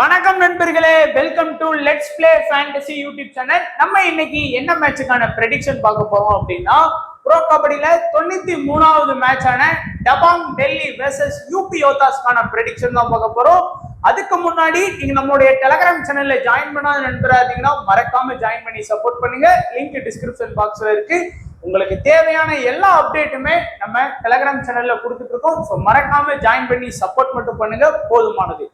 வணக்கம் நண்பர்களே, welcome to let's play fantasy YouTube channel. நம்ம இன்னைக்கு என்ன மேட்சுக்கான ப்ரெடிக்ஷன் பார்க்க போறோம் அப்படின்னா, ப்ரோ கபடியில 93வது மேட்சான டபாங் டெல்லி வெர்சஸ் யூபி யோதாஸ்க்கான ப்ரெடிக்ஷன் தான் பார்க்க போறோம். அதுக்கு முன்னாடி நீங்க நம்மளுடைய டெலகிராம் சேனல்ல ஜாயின் பண்ணாத நண்பரா இருந்தீங்கன்னா மறக்காம ஜாயின் பண்ணி சப்போர்ட் பண்ணுங்க. லிங்க் டிஸ்கிரிப்ஷன் பாக்ஸ்ல இருக்கு. உங்களுக்கு தேவையான எல்லா அப்டேட்டுமே நம்ம டெலகிராம் சேனல்ல கொடுத்துட்டு இருக்கோம். ஸோ மறக்காம ஜாயின் பண்ணி சப்போர்ட் மட்டும் பண்ணுங்க, போதுமானது.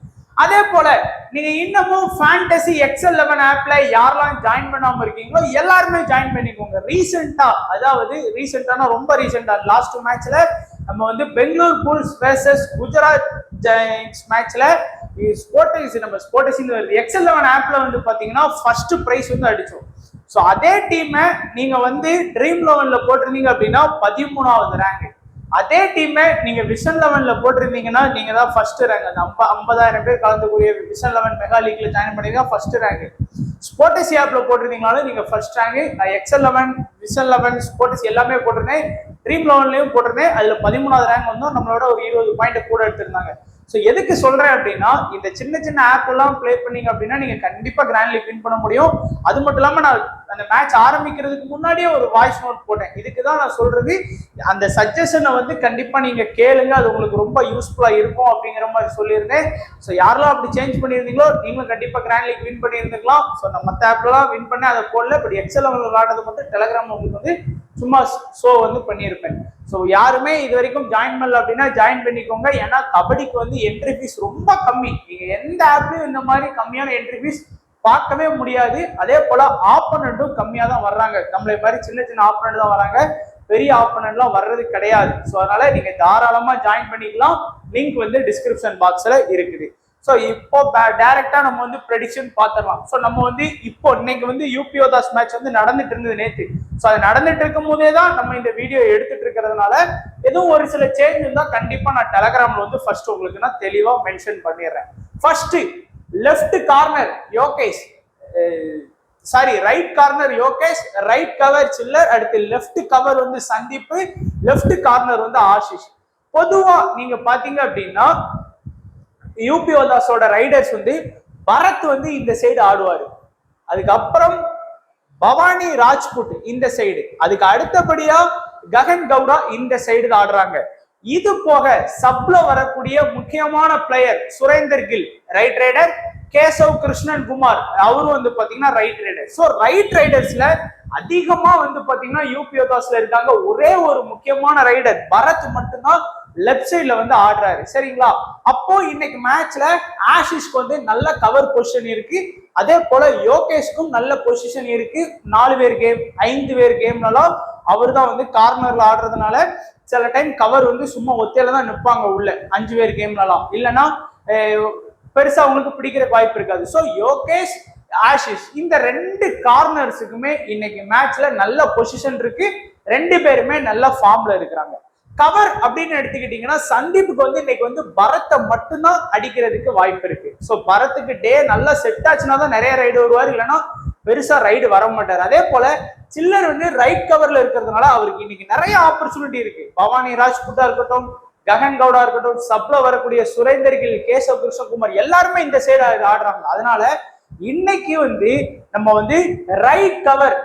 அதே போல நீங்க இன்னமும் ஃபேண்டசி எக்ஸ்11 ஆப்ல யாரெல்லாம் ஜாயின் பண்ணாம இருக்கீங்களோ எல்லாருமே ஜாயின் பண்ணிக்கோங்க. ரீசெண்டான ரொம்ப ரீசெண்டா லாஸ்ட் மேட்ச்ல நம்ம வந்து Bengaluru Bulls versus Gujarat Giants மேட்ச்ல ஸ்போர்டசி எக்ஸ்11 ஆப்ல வந்து பாத்தீங்கன்னா ஃபர்ஸ்ட் பிரைஸ் வந்து அடிச்சோம். ஸோ அதே டீமை நீங்க வந்து ட்ரீம் 11ல போட்டிருந்தீங்க அப்படின்னா 13வது ரேங்க். அதே டீமை நீங்க விஷன் 11ல போட்டிருந்தீங்கன்னா நீங்க தான் ஃபர்ஸ்ட் ரேங்க். அந்த 50,000 பேர் கலந்துக்கூடிய விஷன் 11 மெகா லீக்ல ஜாயின் பண்ணீங்க ஃபர்ஸ்ட் ரேங்க். ஸ்போர்டசி ஆப்ல போட்டிருந்தீங்கனாலும் நீங்க ஃபர்ஸ்ட் ரேங்க். நான் எக்ஸ்11 விஷன் 11 ஸ்போர்டசி எல்லாமே போட்டிருந்தேன். ட்ரீம் 11லயும் போட்டிருந்தேன். அதுல 13வது ரேங்க் வந்து நம்மளோட ஒரு 20 பாயிண்ட் கூட எடுத்திருந்தாங்க. ஸோ எதுக்கு சொல்றேன் அப்படின்னா, இந்த சின்ன சின்ன ஆப் எல்லாம் பிளே பண்ணீங்க அப்படின்னா நீங்க கண்டிப்பா கிராண்ட் லீக் வின் பண்ண முடியும். அது மட்டும் இல்லாம நான் அந்த மேட்ச் ஆரம்பிக்கிறதுக்கு முன்னாடியே ஒரு வாய்ஸ் நோட் போட்டேன். இதுக்கு தான் நான் சொல்றது, அந்த சஜஷனை வந்து கண்டிப்பா நீங்க கேளுங்க, அது உங்களுக்கு ரொம்ப யூஸ்ஃபுல்லா இருக்கும் அப்படிங்கிற மாதிரி சொல்லியிருந்தேன். ஸோ யாரெல்லாம் அப்படி சேஞ்ச் பண்ணியிருந்தீங்களோ நீங்களும் கண்டிப்பா கிராண்ட் லீக் வின் பண்ணியிருந்துக்கலாம். ஸோ நம்ம மற்ற ஆப்லாம் வின் பண்ணி அதை போடல. பட் எக்ஸ்11 விளையாடுறது மட்டும் டெலகிராம் உங்களுக்கு வந்து சும்மா ஷோ வந்து பண்ணியிருப்பேன். ஸோ யாருமே இது வரைக்கும் ஜாயின் பண்ணல அப்படின்னா ஜாயின் பண்ணிக்கோங்க. ஏன்னா கபடிக்கு வந்து என்ட்ரி ஃபீஸ் ரொம்ப கம்மி. நீங்க எந்த ஆப்லயும் இந்த மாதிரி கம்மியான என்ட்ரி ஃபீஸ் பார்க்கவே முடியாது. அதே போல ஆப்பனண்ட்டும் கம்மியா தான் வர்றாங்க. நம்மளை மாதிரி சின்ன சின்ன ஆப்பனண்ட் தான் வராங்க, பெரிய ஆப்பனண்ட்லாம் வர்றது கிடையாது. ஸோ அதனால நீங்க தாராளமா ஜாயின் பண்ணிக்கலாம். லிங்க் வந்து டிஸ்கிரிப்ஷன் பாக்ஸ்ல இருக்குது. ஸோ இப்போ டைரக்டா நம்ம வந்து ப்ரெடிக்ஷன் பார்த்துடலாம். ஸோ நம்ம வந்து இப்போ இன்னைக்கு வந்து யூபி யோதாஸ் மேட்ச் வந்து நடந்துட்டு இருந்தது நேற்று. ஸோ அது நடந்துட்டு இருக்கும் போதே தான் நம்ம இந்த வீடியோ எடுத்துட்டு இருக்கிறதுனால எதுவும் ஒரு சில சேஞ்ச் இருந்தா கண்டிப்பா நான் டெலகிராம்ல வந்து ஃபர்ஸ்ட் உங்களுக்கு நான் தெளிவா மென்ஷன் பண்ணிடுறேன். First left corner Yogesh, right corner Yogesh, right cover chiller, அடுத்து லெஃப்ட் கவர் வந்து சந்தீப், லெஃப்ட் கார்னர் வந்து ஆஷிஷ். பொதுவா நீங்க பாத்தீங்க அப்படின்னா யூபி யோதாஸோட ரைடர்ஸ் வந்து பரத் வந்து இந்த சைடு ஆடுவாரு. அதுக்கப்புறம் பவானி ராஜ்புட் இந்த சைடு, அதுக்கு அடுத்தபடியா ககன் கவுடா இந்த சைடு ஆடுறாங்க. இது போக சப்ல வரக்கூடிய முக்கியமான player Surender Gill right raider, Keshav Krishnan Kumar அவரும் வந்து பாத்தீங்கன்னா ரைட் ரைடர். ஸோ ரைட் ரைடர்ஸ்ல அதிகமா வந்து பாத்தீங்கன்னா யூபி யோதாஸ்ல இருக்காங்க. ஒரே ஒரு முக்கியமான ரைடர் பரத் மட்டும்தான் லெப்ட் சைட்ல வந்து ஆடுறாரு. சரிங்களா? அப்போ இன்னைக்கு மேட்ச்ல ஆஷிஷ்க்கு வந்து நல்ல கவர் பொசிஷன் இருக்கு. அதே போல யோகேஷ்க்கும் நல்ல பொசிஷன் இருக்கு. 4 பேர் கேம் 5 பேர் கேம்னாலும் அவர் தான் வந்து கார்னர்ல ஆடுறதுனால சில டைம் கவர் வந்து சும்மா ஒத்தையில தான் நிற்பாங்க உள்ள 5 பேர் கேம்னாலும், இல்லைன்னா பெருசா அவங்களுக்கு பிடிக்கிற வாய்ப்பு இருக்காது. ஸோ யோகேஷ் ஆஷிஷ் இந்த 2 கார்னர்ஸுக்குமே இன்னைக்கு மேட்ச்ல நல்ல பொசிஷன் இருக்கு. 2 பேருமே நல்ல ஃபார்ம்ல இருக்கிறாங்க. கவர் அப்படின்னு எடுத்துக்கிட்டீங்கன்னா சந்தீப்புக்கு வந்து இன்னைக்கு வந்து பரத்தை மட்டும்தான் அடிக்கிறதுக்கு வாய்ப்பு இருக்கு. ஸோ பரத்துக்கு டே நல்லா செட் ஆச்சுன்னா தான் நிறைய ரைடு வருவார், இல்லைன்னா பெருசா ரைடு வர மாட்டார். அதே போல சில்லர் வந்து ரைட் கவர்ல இருக்கிறதுனால அவருக்கு இன்னைக்கு நிறைய ஆப்பர்ச்சுனிட்டி இருக்கு. பவானி ராஜ்புட்டா இருக்கட்டும், ககன் கவுடா இருக்கட்டும், சப்ல வரக்கூடிய சுரேந்தர் கில், கேசவ் கிருஷ்ணகுமார் எல்லாருமே இந்த சைடு ஆடுறாங்க. அதனால இன்னைக்கு வந்து நம்ம வந்து ரைட் கவர்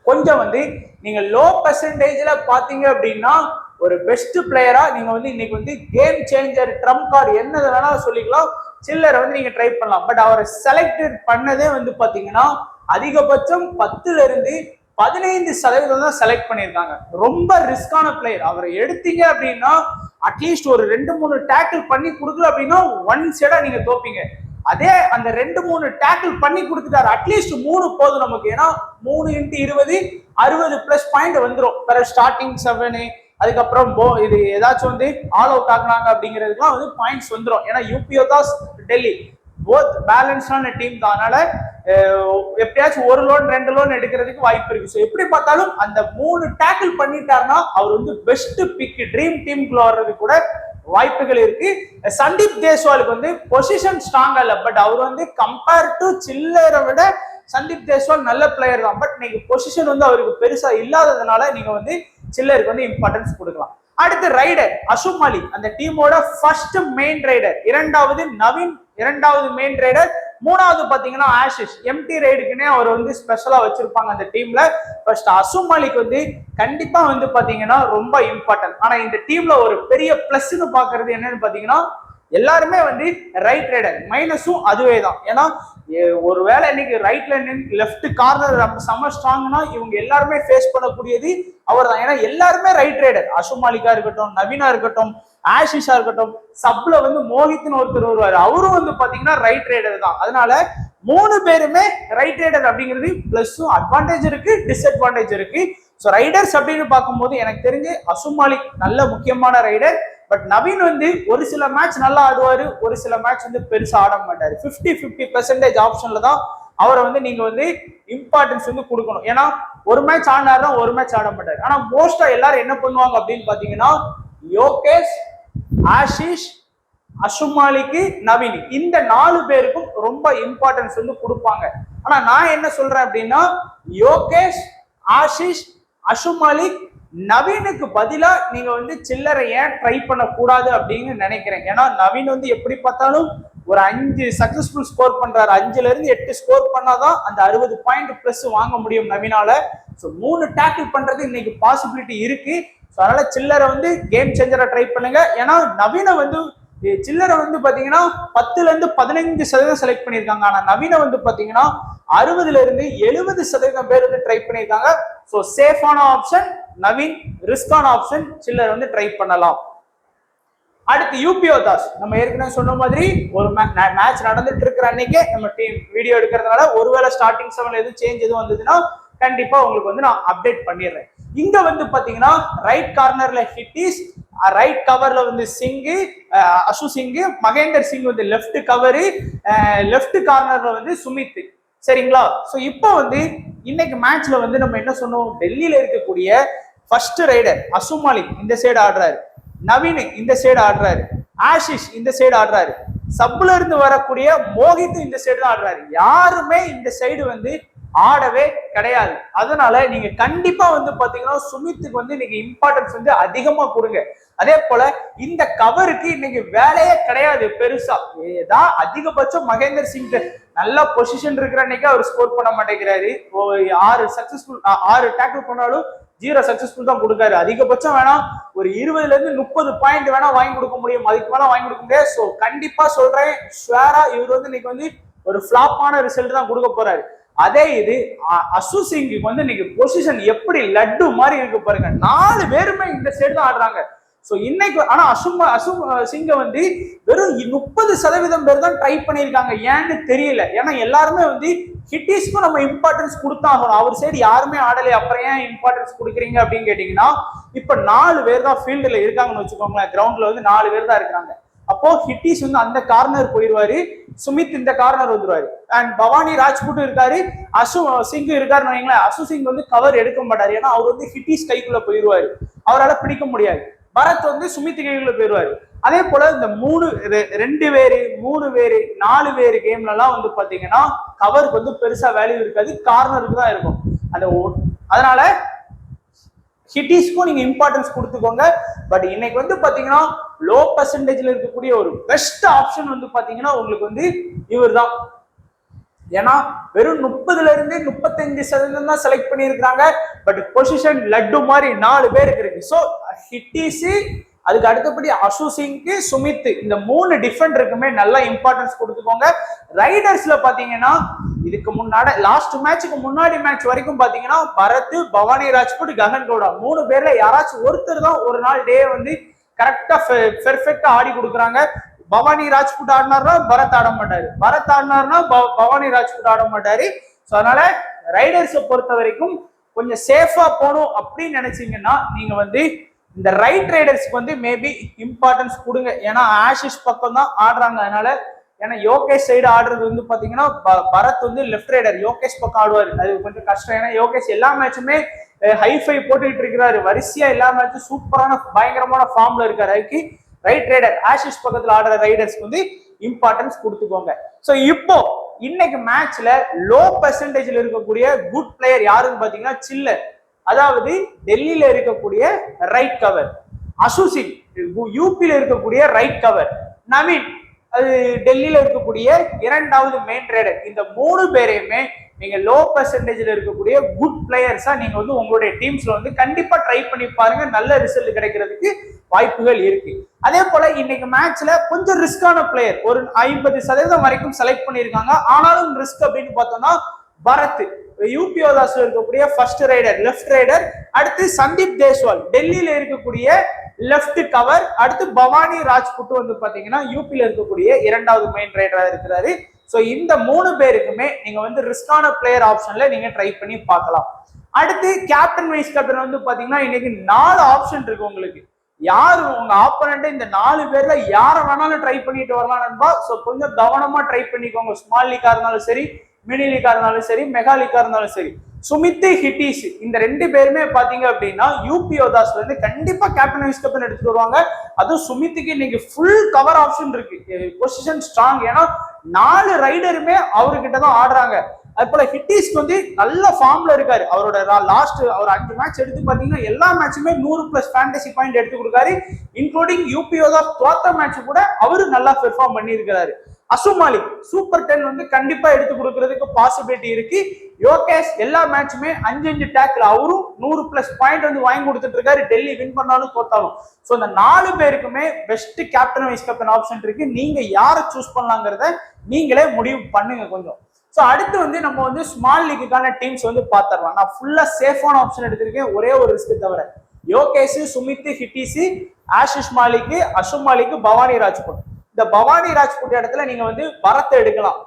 கொஞ்சம் வந்து நீங்க லோ பெர்சன்டேஜ்ல பாத்தீங்க அப்படின்னா ஒரு பெஸ்ட் பிளேயரா நீங்க வந்து இன்னைக்கு வந்து கேம் சேஞ்சர், ட்ரம்ப் கார்டு என்னது வேணாலும் சொல்லிக்கலாம், சில்லரை வந்து நீங்க ட்ரை பண்ணலாம். பட் அவரை செலக்டட் பண்ணதே வந்து பாத்தீங்கன்னா அதிகபட்சம் 10ல இருந்து 15% தான் செலக்ட் பண்ணியிருக்காங்க. ரொம்ப ரிஸ்கான பிளேயர். அவரை எடுத்தீங்க அப்படின்னா அட்லீஸ்ட் ஒரு 2-3 டேக்கிள் பண்ணி கொடுக்கல அப்படின்னா 1 சைடா நீங்க தோப்பீங்க. அதே அந்த 2-3 டேக்கிள் பண்ணி கொடுத்துட்டாரு, அட்லீஸ்ட் 3 போதும் நமக்கு. ஏன்னா 3 × 20 60+ பாயிண்ட் வந்துடும். ஸ்டார்டிங் 7, அதுக்கப்புறம் இது ஏதாச்சும் வந்து ஆல் அவுட் ஆகுனாங்க அப்படிங்கிறதுக்குலாம் வந்து பாயிண்ட்ஸ் வந்துடும். ஏன்னா யூபி யோதாஸ் டெல்லி போத் பேலன்ஸான டீம் தான். அதனால எப்படியாச்சும் 1 லோன் 2 லோன் எடுக்கிறதுக்கு வாய்ப்பு இருக்கு. ஸோ எப்படி பார்த்தாலும் அந்த 3 டேக்கிள் பண்ணிட்டாருன்னா அவர் வந்து பெஸ்ட் பிக், ட்ரீம் டீமுக்குள்ள வர்றது கூட வாய்ப்புகள் இருக்கு. சந்தீப் தேஸ்வாலுக்கு வந்து பொசிஷன் ஸ்ட்ராங்கா இல்ல, பட் அவர் வந்து கம்பேர் டு சில்லரை விட சந்தீப் தேஸ்வால் நல்ல பிளேயர் தான். பட் நீங்க பொசிஷன் வந்து அவருக்கு பெருசா இல்லாததுனால நீங்க வந்து சில்லருக்கு வந்து இம்பார்ட்டன்ஸ் கொடுக்கலாம். அடுத்து ரைடர் அசும் அலி, அந்த டீமோட ஃபர்ஸ்ட் மெயின் ரைடர். இரண்டாவது நவீன், இரண்டாவது மெயின் ரைடர். மூணாவது பாத்தீங்கன்னா ஆஷிஷ். எம்டி ரைடுக்குன்னே அவர் வந்து ஸ்பெஷலா வச்சிருப்பாங்க அந்த டீம்ல. ஃபர்ஸ்ட் அசும் அலிக்கு வந்து கண்டிப்பா வந்து பாத்தீங்கன்னா ரொம்ப இம்பார்ட்டன்ட். ஆனா இந்த டீம்ல ஒரு பெரிய பிளஸ்ன்னு பாக்குறது என்னன்னு பாத்தீங்கன்னா எல்லாருமே வந்து ரைட் ரைடர். மைனஸும் அதுவே தான். ஏன்னா ஒருவேளை இன்னைக்கு ரைட்ல லெஃப்ட் கார்னர் செம ஸ்ட்ராங்னா இவங்க எல்லாருமே ஃபேஸ் பண்ணக்கூடியது அவர் தான். ஏன்னா எல்லாருமே ரைட் ரைடர். அசும் அலிகா இருக்கட்டும், நவீனா இருக்கட்டும், ஆஷிஷா இருக்கட்டும், சப்ல வந்து மோஹித்னு ஒருத்தர் வருவாரு, அவரும் வந்து பாத்தீங்கன்னா ரைட் ரைடர் தான். அதனால 3 பேருமே ரைட் ரைடர் அப்படிங்கிறது பிளஸும் அட்வான்டேஜ் இருக்கு, டிஸ்அட்வான்டேஜ் இருக்கு. ஸோ ரைடர்ஸ் அப்படின்னு பார்க்கும்போது எனக்கு தெரிஞ்சு அசும் மாலிக் நல்ல முக்கியமான ரைடர். பட் நவீன் வந்து ஒரு சில மேட்ச் நல்லா ஆடுவாரு, ஒரு சில மேட்ச் வந்து பெருசா ஆட மாட்டாரு. 50-50% ஆப்ஷன்ல தான் அவரை வந்து நீங்க வந்து இம்பார்ட்டன்ஸ் வந்து கொடுக்கணும். ஏன்னா ஒரு மேட்ச் ஆடினாருன்னா ஒரு மேட்ச் ஆட மாட்டாரு. ஆனா மோஸ்டா எல்லாரும் என்ன பண்ணுவாங்க அப்படின்னு பாத்தீங்கன்னா யோகேஷ், ஆஷிஷ், அசும் மாலிக், நவீன் இந்த 4 பேருக்கும் ரொம்ப இம்பார்ட்டன்ஸ் வந்து கொடுப்பாங்க. ஆனா நான் என்ன சொல்றேன் அப்படின்னா யோகேஷ், ஆஷிஷ், அசும் மாலிக், நவீனுக்கு பதிலா நீங்க வந்து சில்லறை ஏன் ட்ரை பண்ண கூடாது அப்படின்னு நினைக்கிறேன். ஏன்னா நவீன் வந்து எப்படி பார்த்தாலும் ஒரு 5 சக்சஸ்ஃபுல் ஸ்கோர் பண்றாரு. 5ல இருந்து 8 ஸ்கோர் பண்ணாதான் அந்த 60 பாயிண்ட் பிளஸ் வாங்க முடியும் நவீனால. ஸோ 3 டேக்கிள் பண்றது இன்னைக்கு பாசிபிலிட்டி இருக்கு. ஸோ அதனால சில்லறை வந்து கேம் சேஞ்சரா ட்ரை பண்ணுங்க. ஏன்னா நவீனை வந்து சில்லறை வந்து பாத்தீங்கன்னா 10ல இருந்து 15% செலக்ட் பண்ணியிருக்காங்க. ஆனா நவீன வந்து பாத்தீங்கன்னா 60ல இருந்து 70% பேர் வந்து ட்ரை பண்ணியிருக்காங்க. ஸோ சேஃபான ஆப்ஷன் நவீன், ரிஸ்கான ஆப்ஷன் சில்லறை வந்து ட்ரை பண்ணலாம். அடுத்து யூபிஓ தாஸ். நம்ம ஏற்கனவே சொன்ன மாதிரி ஒரு மேட்ச் நடந்துட்டு இருக்கிற அன்னைக்கே நம்ம டீம் வீடியோ எடுக்கிறதுனால ஒருவேளை ஸ்டார்டிங் 7 எதுவும் சேஞ்ச் எதுவும் வந்ததுன்னா கண்டிப்பா உங்களுக்கு வந்து நான் அப்டேட் பண்ணிடுறேன். இங்க வந்து பாத்தீங்கன்னா ரைட் கார்னர்ல ஹிட்டிஸ், ரைட் கவர்ல வந்து சிங்கு, அசு சிங்கு, மகேந்தர் சிங் வந்து லெஃப்ட் கவரு, லெஃப்ட் கார்னர்ல வந்து சுமித். சரிங்களா? சோ இப்போ வந்து இன்னைக்கு மேட்ச்ல வந்து நம்ம என்ன சொன்னோம், டெல்லியில இருக்கக்கூடிய ஃபர்ஸ்ட் ரைடர் அசும் மாலிக் இந்த சைடு ஆடுறாரு, நவீன் இந்த சைடு ஆடுறாரு, ஆஷிஷ் இந்த சைடு ஆடுறாரு, சப்ல இருந்து வரக்கூடிய மோஹித் இந்த சைடு தான் ஆடுறாரு. யாருமே இந்த சைடு வந்து ஆடவே கிடையாது. அதனால நீங்க கண்டிப்பா வந்து பாத்தீங்கன்னா சுமித்துக்கு வந்து இன்னைக்கு இம்பார்ட்டன்ஸ் வந்து அதிகமா கொடுங்க. அதே போல இந்த கவருக்கு இன்னைக்கு வேலையே கிடையாது பெருசா. ஏதா அதிகபட்சம் மகேந்தர் சிங் நல்ல பொசிஷன் இருக்கிற அன்னைக்கு அவர் ஸ்கோர் பண்ண மாட்டேங்கிறாரு. 6 டேக்கிள் பண்ணாலும் 0 சக்சஸ்ஃபுல் தான் கொடுக்காரு. அதிகபட்சம் வேணா ஒரு 20ல இருந்து 30 பாயிண்ட் வேணா வாங்கி கொடுக்க முடியும், அதுக்கு வேணா வாங்கி கொடுக்க முடியாது. ஸோ கண்டிப்பா சொல்றேன், ஷுவரா இவர் வந்து இன்னைக்கு வந்து ஒரு ஃபிளாப்பான ரிசல்ட் தான் கொடுக்க போறாரு. அதே இது அசு சிங்க்கு வந்து இன்னைக்கு பொசிஷன் எப்படி லட்டு மாதிரி இருக்கு பாருங்க. 4 பேருமே இந்த சைடு தான் ஆடுறாங்க. சோ இன்னைக்கு ஆனா அசு சிங்க வந்து வெறும் 30% பேர் தான் ட்ரை பண்ணியிருக்காங்க. ஏன்னு தெரியல. ஏன்னா எல்லாருமே வந்து ஹிட்டிஸ்க்கும் நம்ம இம்பார்ட்டன்ஸ் கொடுத்தாகணும். அவர் சைடு யாருமே ஆடலை, அப்புறம் ஏன் இம்பார்ட்டன்ஸ் கொடுக்குறீங்க அப்படின்னு கேட்டீங்கன்னா இப்ப 4 பேர் தான் ஃபீல்டுல இருக்காங்கன்னு வச்சுக்கோங்களேன். கிரவுண்ட்ல வந்து 4 பேர் தான் இருக்கிறாங்க. அப்போ ஹிட்டிஸ் வந்து அந்த கார்னர் போயிடுவாரு, சுமித் இந்த கார்னர் வந்துருவாரு, அண்ட் பவானி ராஜ்புட் இருக்காரு, அசு சிங் இருக்காருன்னு வைங்களேன். அசு சிங் வந்து கவர் எடுக்க மாட்டாரு. ஏன்னா அவர் வந்து ஹிட்டிஸ் கைக்குள்ள போயிடுவாரு, அவரால் பிடிக்க முடியாது. பரத் வந்து சுமித் கைக்குள்ள போயிடுவாரு. அதே போல இந்த 2 பேரு 3 பேரு 4 பேரு கேம்ல எல்லாம் வந்து பாத்தீங்கன்னா கவருக்கு வந்து பெருசா வேல்யூ இருக்காது, கார்னருக்கு தான் இருக்கும். அதனால ஹிட்டிஸ்க்கும் நீங்க இம்பார்ட்டன்ஸ் கொடுத்துக்கோங்க. பட் இன்னைக்கு வந்து பாத்தீங்கன்னா லோ பர்சன்டேஜ்ல இருக்கக்கூடிய ஒரு பெஸ்ட் ஆப்ஷன் வந்து பாத்தீங்கன்னா உங்களுக்கு வந்து இவர் தான். ஏன்னா வெறும் 30ல இருந்து 35% தான் செலக்ட் பண்ணியிருக்காங்க. பட் பொசிஷன் லட்டு மாதிரி 4 பேருக்கு இருக்கு. ஸோ ஹிட்டிஸ், அதுக்கு அடுத்தபடி அசு சிங்கு, சுமித், இந்த 3 டிஃபெண்டருக்குமே நல்லா இம்பார்ட்டன்ஸ் கொடுத்துக்கோங்க. ரைடர்ஸ்ல பாத்தீங்கன்னா இதுக்கு முன்னாடி லாஸ்ட் மேட்சுக்கு முன்னாடி மேட்ச் வரைக்கும் பாத்தீங்கன்னா பரத், பவானி ராஜ்புட், ககன் கவுடா 3 பேர்ல யாராச்சும் ஒருத்தர் தான் ஒரு நாள் டே வந்து கரெக்டா பெர்ஃபெக்டா ஆடி கொடுக்குறாங்க. பவானி ராஜ்புட் ஆடினார்னா பரத் ஆட மாட்டாரு, பரத் ஆடினார்னா பவானி ராஜ்புட் ஆட மாட்டாரு. ஸோ அதனால ரைடர்ஸை பொறுத்த வரைக்கும் கொஞ்சம் சேஃபா போகணும் அப்படின்னு நினைச்சீங்கன்னா நீங்க வந்து இந்த ரைட் ரைடர்ஸ்க்கு வந்து மேபி இம்பார்ட்டன்ஸ் கொடுங்க. ஏன்னா ஆஷிஷ் பக்கம் தான் ஆடுறாங்க. அதனால ஏன்னா யோகேஷ் சைடு ஆடுறது வந்து பாத்தீங்கன்னா பரத் வந்து லெஃப்ட் ரைடர், யோகேஷ் பக்கம் ஆடுவாரு, அது கொஞ்சம் கஷ்டம். ஏன்னா யோகேஷ் எல்லா மேட்சுமே ஹைஃபை போட்டுக்கிட்டு இருக்கிறாரு, வரிசையா எல்லா மேட்சும் சூப்பரான பயங்கரமான ஃபார்ம்ல இருக்காரு. அதுக்கு ரைட் ரைடர் ஆஷிஷ் பக்கத்துல ஆடுற ரைடர்ஸ்க்கு வந்து இம்பார்ட்டன்ஸ் கொடுத்துக்கோங்க. ஸோ இப்போ இன்னைக்கு மேட்ச்ல லோ பர்சன்டேஜ்ல இருக்கக்கூடிய குட் பிளேயர் யாருன்னு பாத்தீங்கன்னா சில்லர், அதாவது டெல்லியில இருக்கக்கூடிய ரைட் கவர். அசுசிங் யூபியில இருக்கக்கூடிய ரைட் கவர், நவீன் அது டெல்லியில இருக்கக்கூடிய இரண்டாவது மெயின் ரைடர். இந்த 3 பேரையுமே நீங்க லோ பெர்சன்டேஜ்ல இருக்கக்கூடிய குட் பிளேயர்ஸா நீங்க வந்து உங்களுடைய டீம்ஸ்ல வந்து கண்டிப்பா ட்ரை பண்ணி பாருங்க, நல்ல ரிசல்ட் கிடைக்கிறதுக்கு வாய்ப்புகள் இருக்கு. அதே போல இன்னைக்கு மேட்ச்ல கொஞ்சம் ரிஸ்கான பிளேயர் ஒரு 50% வரைக்கும் செலக்ட் பண்ணியிருக்காங்க. ஆனாலும் ரிஸ்க் அப்படின்னு பார்த்தோம்னா பரத் யூபியோதாஸ்ல இருக்கக்கூடிய ஃபர்ஸ்ட் ரைடர், லெஃப்ட் ரைடர். அடுத்து சந்தீப் தேஸ்வால் டெல்லியில இருக்கக்கூடிய லெஃப்ட் கவர். அடுத்து பவானி ராஜ்புட் வந்து பாத்தீங்கன்னா யூபியில இருக்கக்கூடிய இரண்டாவது மெயின் ரைடரா இருக்கிறாரு. சோ இந்த 3 பேருக்குமே நீங்க வந்து ரிஸ்கான பிளேயர் ஆப்ஷன்ல நீங்க ட்ரை பண்ணி பார்க்கலாம். அடுத்து கேப்டன் வைஸ் கேப்டன் வந்து பாத்தீங்கன்னா இன்னைக்கு 4 ஆப்ஷன் இருக்கு உங்களுக்கு. யாரு உங்க ஆப்போனன்ட் இந்த 4 பேர்ல யார வேணாலும் ட்ரை பண்ணிட்டு வரலாம் நண்பா. சோ கொஞ்சம் கவனமா ட்ரை பண்ணிக்கோங்க. ஸ்மால் லீக்கா இருந்தாலும் சரி, மினி லீக்கா இருந்தாலும் சரி, மெகா லீக்கா இருந்தாலும் சரி. சுமித் ஹிட்டிஸ் இந்த 2 பேருமே பாத்தீங்க அப்படின்னா யூபியோதாஸ்ல இருந்து கண்டிப்பா கேப்டன் வைஸ் கேப்டன் எடுத்துட்டு வருவாங்க. அதுவும் சுமித்துக்கு இன்னைக்கு ஃபுல் கவர் ஆப்ஷன் இருக்கு, பொசிஷன் ஸ்ட்ராங். ஏன்னா 4 ரைடருமே அவர்கிட்ட தான் ஆடுறாங்க. அது போல ஹிட்டிஸ்க்கு வந்து நல்ல ஃபார்ம்ல இருக்காரு. அவரோட லாஸ்ட் அவர் 5 மேட்ச் எடுத்து பாத்தீங்கன்னா எல்லா மேட்சுமே 100+ ஃபேண்டசி பாயிண்ட் எடுத்து கொடுக்காரு. இன்க்ளூடிங் யூபியோதாஸ் தோத்த மேட்ச் கூட அவரு நல்லா பெர்ஃபார்ம் பண்ணியிருக்கிறாரு. அசுமாலி சூப்பர் 10 வந்து கண்டிப்பா எடுத்து கொடுக்கறதுக்கு பாசிபிலிட்டி இருக்கு. யோகேஷ் எல்லா மேட்சுமே 5 டேக்கிள் அவரும் 100+ பாயிண்ட் வந்து வாங்கி கொடுத்துட்டு இருக்காரு, டெல்லி வின் பண்ணாலும் தோத்தாலும். சோ இந்த 4 பேருக்குமே best captain vice captain option இருக்கு. நீங்க யாரை சூஸ் பண்ணலாங்கிறத நீங்களே முடிவு பண்ணுங்க கொஞ்சம். சோ அடுத்து வந்து நம்ம வந்து ஸ்மால் லீக்குக்கான டீம்ஸ் வந்து பாத்துறலாம். நான் ஃபுல்லா சேஃபான ஆப்ஷன் எடுத்திருக்கேன், ஒரே ஒரு ரிஸ்க் தவிர. யோகேஷ், சுமித் ஹிட்டிஸ், ஆஷிஷ் மாலிக், அஷும் மாலிக், பவானி ராஜ்புட். இந்த பவானி ராஜ்புட் இடத்துல நீங்க வந்து பரத்தை எடுக்கலாம்.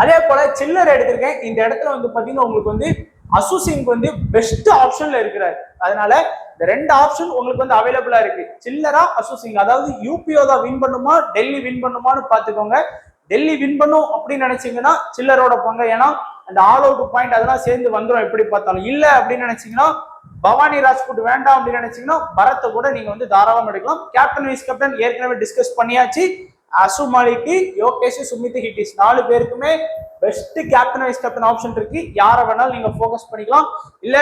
அதே போல சில்லர் எடுத்திருக்கேன். இந்த இடத்துல வந்து பாத்தீங்கன்னா உங்களுக்கு வந்து அசுசிங் வந்து பெஸ்ட் ஆப்ஷன்ல இருக்கிறாரு. அதனால இந்த 2 ஆப்ஷன் உங்களுக்கு வந்து அவைலபிளா இருக்கு, சில்லரா அசுசிங். அதாவது யூபியோதா வின் பண்ணுமா டெல்லி வின் பண்ணுமான்னு பாத்துக்கோங்க. டெல்லி வின் பண்ணும் அப்படின்னு நினைச்சீங்கன்னா சில்லரோட போங்க. ஏன்னா அந்த ஆல் அவுட் பாயிண்ட் அதெல்லாம் சேர்ந்து வந்துடும் எப்படி பார்த்தாலும். இல்ல அப்படின்னு நினைச்சீங்கன்னா பவானி ராஜ்புட் வேண்டாம் அப்படின்னு நினைச்சீங்கன்னா பரத்தை கூட நீங்க வந்து தாராளம் எடுக்கலாம். கேப்டன் வைஸ் கேப்டன் ஏற்கனவே டிஸ்கஸ் பண்ணியாச்சு. அசு மாலிக், யோகேஷ், சுமித் ஹிட்டிஸ் 4 பேருக்குமே best captain vice captain option இருக்கு. யாரை வேணாலும் நீங்க போக்கஸ் பண்ணிக்கலாம். இல்ல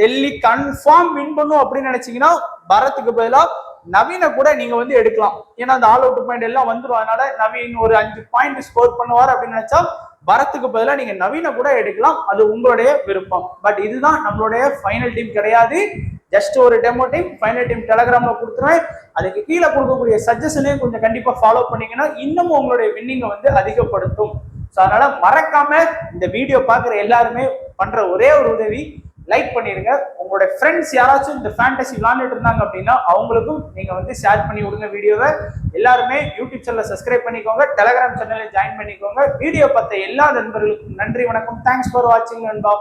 டெல்லி கன்ஃபார்ம் வின் பண்ணும் அப்படின்னு நினைச்சீங்கன்னா பரத்துக்கு பதிலா நவீனை கூட நீங்க வந்து எடுக்கலாம். ஏன்னா அந்த ஆல் அவுட் பாயிண்ட் எல்லாம் வந்துடும். அதனால நவீன் ஒரு 5 பாயிண்ட் ஸ்கோர் பண்ணுவார் அப்படின்னு நினைச்சா பரத்துக்கு பதிலா நீங்க நவீனை கூட எடுக்கலாம். அது உங்களுடைய விருப்பம். பட் இதுதான் நம்மளுடைய ஃபைனல் டீம் கிடையாது, ஜஸ்ட் ஒரு டெமோ டீம். ஃபைனல் டீம் டெலகிராம்ல கொடுத்துருவேன். அதுக்கு கீழே கொடுக்கக்கூடிய சஜஷனையும் கொஞ்சம் கண்டிப்பா ஃபாலோ பண்ணீங்கன்னா இன்னமும் உங்களுடைய வின்னிங்கை வந்து அதிகப்படுத்தும். ஸோ அதனால மறக்காம இந்த வீடியோ பார்க்குற எல்லாருமே பண்ற ஒரே ஒரு உதவி, லைக் பண்ணிருங்க. உங்களுடைய ஃப்ரெண்ட்ஸ் யாராச்சும் இந்த ஃபேண்டசி விளையாண்டுட்டு இருந்தாங்க அப்படின்னா அவங்களுக்கும் நீங்க வந்து ஷேர் பண்ணி விடுங்க வீடியோவை. எல்லாருமே யூடியூப் சேனலை சப்ஸ்கிரைப் பண்ணிக்கோங்க, டெலகிராம் சேனலை ஜாயின் பண்ணிக்கோங்க. வீடியோ பார்த்த எல்லா நண்பர்களுக்கும் நன்றி, வணக்கம். தேங்க்ஸ் ஃபார் வாட்சிங் நண்பா.